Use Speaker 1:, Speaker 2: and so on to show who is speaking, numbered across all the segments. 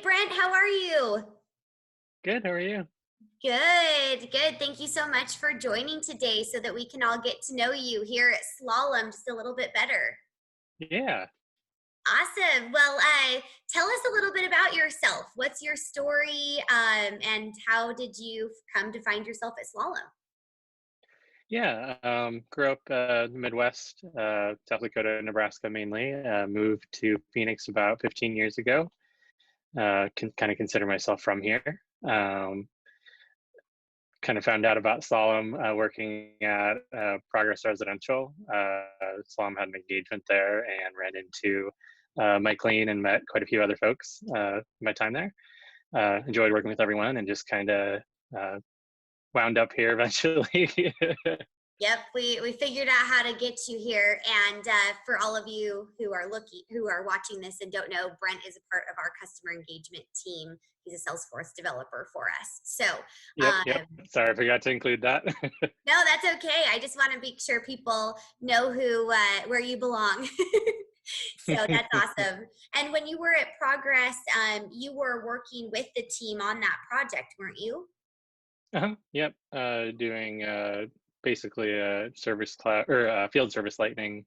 Speaker 1: Brent, how are you?
Speaker 2: Good. How are you?
Speaker 1: Good, good. Thank you so much for joining today so that we can all get to know you here at Slalom just a little bit better.
Speaker 2: Yeah.
Speaker 1: Awesome. Well, tell us a little bit about yourself. What's your story, and how did you come to find yourself at Slalom?
Speaker 2: Yeah. Grew up Midwest, South Dakota, Nebraska mainly. Moved to Phoenix about 15 years ago. Can kind of consider myself from here. Um, Kind of found out about Solemn working at Progress Residential. Solemn had an engagement there and ran into Mike Lean and met quite a few other folks in my time there. Enjoyed working with everyone and just kind of uh, wound up here eventually.
Speaker 1: Yep, we figured out how to get you here. And for all of you who are watching this and don't know, Brent is a part of our customer engagement team. He's a Salesforce developer for us. So
Speaker 2: Yep, yep. Sorry, I forgot to include that.
Speaker 1: no, that's okay. I just want to make sure people know where you belong. So that's awesome. And when you were at Progress, you were working with the team on that project, weren't you?
Speaker 2: Yep. Doing basically a service cloud or field service lightning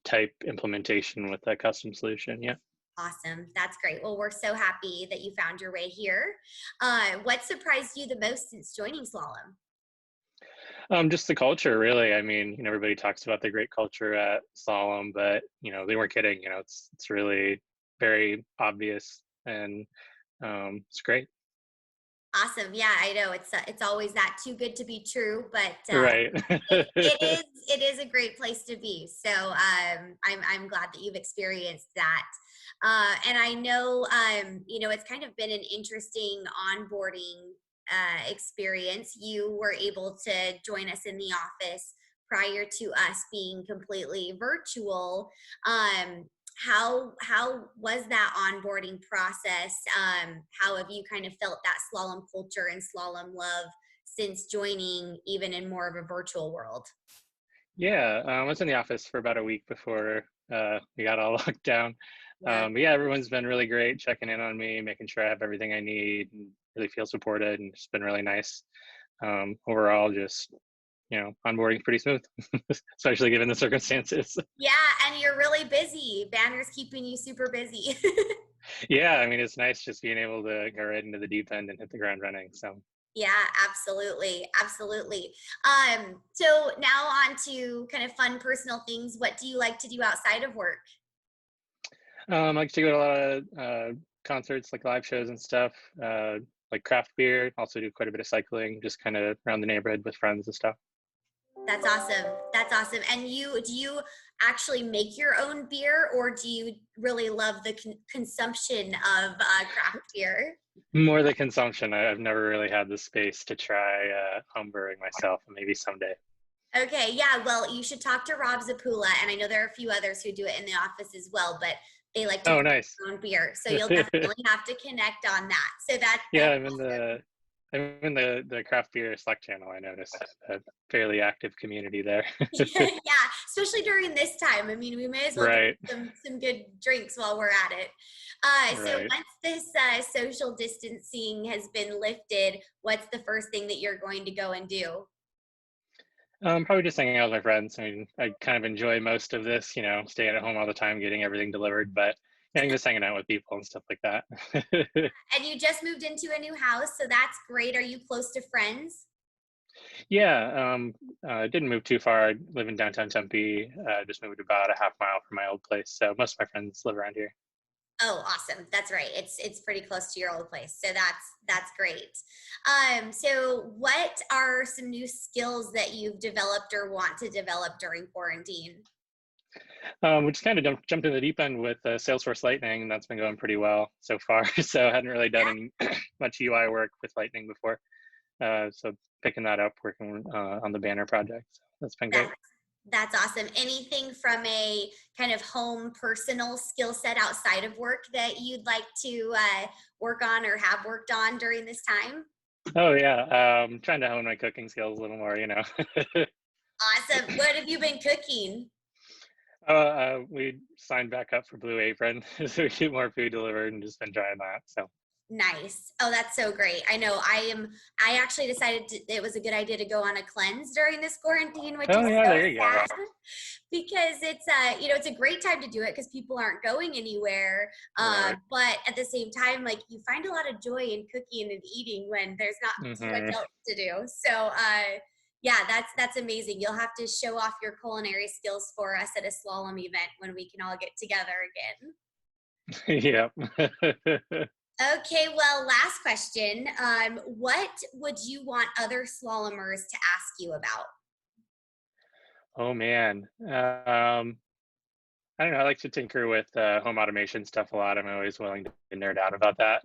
Speaker 2: type implementation with a custom solution. Yeah.
Speaker 1: Awesome. That's great. Well, we're so happy that you found your way here. What surprised you the most since joining Slalom?
Speaker 2: Just the culture, really. I mean, everybody talks about the great culture at Solemn, but they weren't kidding. It's really very obvious, and it's great.
Speaker 1: Awesome. Yeah, I know it's always that too good to be true, but
Speaker 2: Right.
Speaker 1: it is a great place to be. So I'm glad that you've experienced that. And I know it's kind of been an interesting onboarding experience. You were able to join us in the office prior to us being completely virtual. Um, how was that onboarding process? How have you kind of felt that slalom culture and slalom love since joining, even in more of a virtual world?
Speaker 2: Yeah, I was in the office for about a week before we got all locked down.
Speaker 1: Yeah.
Speaker 2: But yeah, everyone's been really great, checking in on me, making sure I have everything I need, and really feel supported, and it's been really nice. Overall, just onboarding pretty smooth, especially given the circumstances.
Speaker 1: Yeah, and you're really busy. Banner's keeping you super busy.
Speaker 2: Yeah, I mean, it's nice just being able to go right into the deep end and hit the ground running. So,
Speaker 1: Yeah, absolutely. Absolutely. So now on to kind of fun personal things. What do you like to do outside of work?
Speaker 2: I like to go to a lot of concerts, like live shows and stuff. Like craft beer. Also do quite a bit of cycling, just kind of around the neighborhood with friends and stuff.
Speaker 1: That's awesome. That's awesome. And do you actually make your own beer, or do you really love the consumption of craft beer?
Speaker 2: More the consumption. I've never really had the space to try home brewing myself, and maybe someday.
Speaker 1: Okay, yeah. Well, you should talk to Rob Zapula, and I know there are a few others who do it in the office as well, but they like to
Speaker 2: Oh,
Speaker 1: brew
Speaker 2: nice.
Speaker 1: their own beer. So you'll definitely have to connect on that. So
Speaker 2: Yeah,
Speaker 1: that's
Speaker 2: I'm in
Speaker 1: awesome.
Speaker 2: the craft beer Slack channel. I noticed a fairly active community there.
Speaker 1: Yeah, especially during this time. I mean, we may as well get
Speaker 2: Right,
Speaker 1: some good drinks while we're at it. So
Speaker 2: right.
Speaker 1: once this social distancing has been lifted, what's the first thing that you're going to go and do?
Speaker 2: Probably just hanging out with my friends. I mean, I kind of enjoy most of this, staying at home all the time, getting everything delivered, but just hanging out with people and stuff like that.
Speaker 1: And you just moved into a new house, so that's great. Are you close to friends?
Speaker 2: Yeah, didn't move too far. I live in downtown Tempe. Just moved about a half mile from my old place, so most of my friends live around here.
Speaker 1: Oh, awesome. That's right. It's pretty close to your old place. So that's great. So what are some new skills that you've developed or want to develop during quarantine?
Speaker 2: We just kind of jumped in the deep end with Salesforce Lightning, and that's been going pretty well so far. So I hadn't really done any much UI work with Lightning before. So picking that up, working on the banner project. So that's been great.
Speaker 1: That's that's awesome. Anything from a kind of home personal skill set outside of work that you'd like to work on or have worked on during this time?
Speaker 2: Oh yeah, trying to hone my cooking skills a little more.
Speaker 1: Awesome. What have you been cooking?
Speaker 2: We signed back up for Blue Apron, so we get more food delivered and just been trying that. So,
Speaker 1: Nice. Oh, that's so great. I know I actually decided it was a good idea to go on a cleanse during this quarantine, which
Speaker 2: oh
Speaker 1: is
Speaker 2: yeah,
Speaker 1: so
Speaker 2: there you go.
Speaker 1: sad because it's a great time to do it because people aren't going anywhere.
Speaker 2: Right.
Speaker 1: But at the same time, like you find a lot of joy in cooking and eating when there's not too much
Speaker 2: Hmm.
Speaker 1: else to do. So, yeah, that's amazing. You'll have to show off your culinary skills for us at a slalom event when we can all get together again.
Speaker 2: Yep.
Speaker 1: Okay, well, last question. What would you want other slalomers to ask you about?
Speaker 2: Oh man. I don't know. I like to tinker with home automation stuff a lot. I'm always willing to nerd out about that.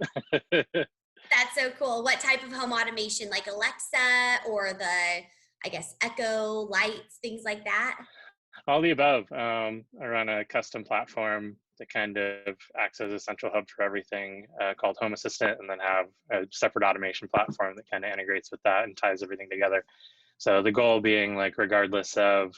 Speaker 1: That's so cool. What type of home automation, like Alexa or I guess, Echo, lights, things like that?
Speaker 2: All the above. I run a custom platform that kind of acts as a central hub for everything called Home Assistant, and then have a separate automation platform that kind of integrates with that and ties everything together. So the goal being like, regardless of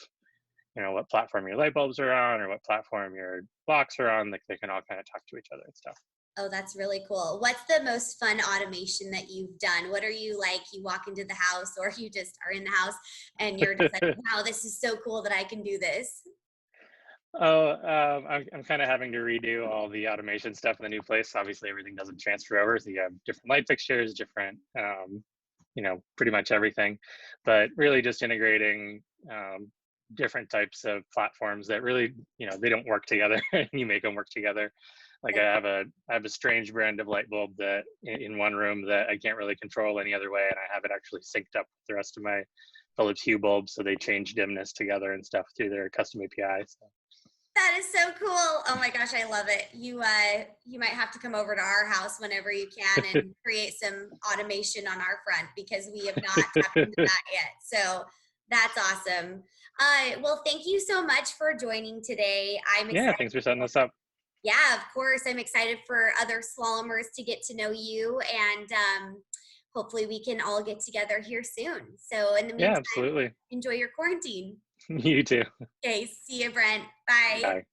Speaker 2: what platform your light bulbs are on or what platform your blocks are on, like they can all kind of talk to each other and stuff.
Speaker 1: Oh, that's really cool. What's the most fun automation that you've done? What are you like? You walk into the house or you just are in the house and you're just like, wow, this is so cool that I can do this.
Speaker 2: I'm kind of having to redo all the automation stuff in the new place. Obviously, everything doesn't transfer over, so you have different light fixtures, different, pretty much everything. But really, just integrating different types of platforms that really, they don't work together, and you make them work together. Like I have a strange brand of light bulb that in one room that I can't really control any other way, and I have it actually synced up with the rest of my Philips Hue bulbs, so they change dimness together and stuff through their custom API. So.
Speaker 1: That is so cool. Oh my gosh, I love it. You might have to come over to our house whenever you can and create some automation on our front because we have not tapped into that yet. So that's awesome. Well, thank you so much for joining today. I'm
Speaker 2: Yeah,
Speaker 1: excited.
Speaker 2: thanks for setting this up.
Speaker 1: Yeah, of course. I'm excited for other slalomers to get to know you and hopefully we can all get together here soon. So in the
Speaker 2: Yeah,
Speaker 1: meantime,
Speaker 2: absolutely.
Speaker 1: enjoy your quarantine.
Speaker 2: You too.
Speaker 1: Okay, see you, Brent. Bye.
Speaker 2: Bye.